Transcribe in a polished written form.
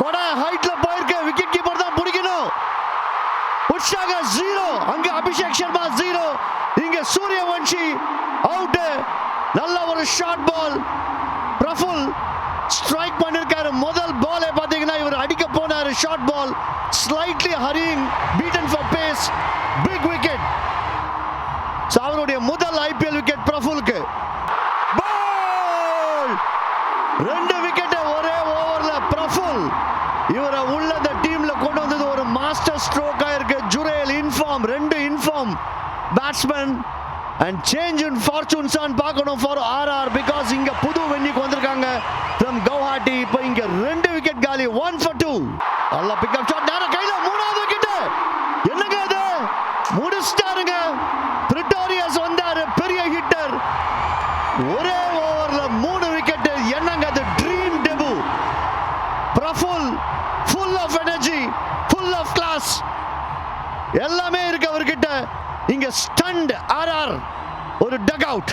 கொடை ஹைட்ல போயிருக்கு, wicket keeper தான் பிடிக்கணும். உற்சாக 0, அங்க அபிஷேக் சர்மா 0, இங்க சூரியவன்ஷி அவுட். நல்ல ஒரு ஷார்ட் பால், பிரஃபுல் ஸ்ட்ரைக் பண்ணிருக்காரு. முதல் பாலே பாத்தீங்கன்னா இவர் அடிக்க போனாரு, short ball, slightly hurrying, beaten for pace, big wicket. அவருடைய முதல் ஐபிஎல் விக்கெட் பிரஃபுலுக்கு. பால் 2 விக்கெட் ஒரே ஓவர்ல பிரஃபுல். இவரை உள்ள இந்த டீம்ல கொண்டு வந்தது ஒரு மாஸ்டர் ஸ்ட்ரோக் ஆயிருக்கு. Jurel inform, 2 inform batsman and change in fortunes on பார்க்கணும் for RR because இங்க புது வென்யூக்கு வந்திருக்காங்க from Guwahati. இப்போ இங்க 2 விக்கெட் காலி, 1 for 2. நல்லா பிக் அப் ஷாட், நேரா கையில 3வது விக்கெட். என்னங்க இது, முடிச்சிட்டாருங்க. பிரிட்டோரியஸ் வந்தாரு, பெரிய ஹிட்டர், ஒரே ஓவர்ல 3 விக்கெட். என்னங்க அது, dream debut. Praful full of energy, full of class, எல்லாமே இருக்கு அவர்கிட்ட. இங்க ஸ்டண்ட் RR, ஒரு டக் அவுட்.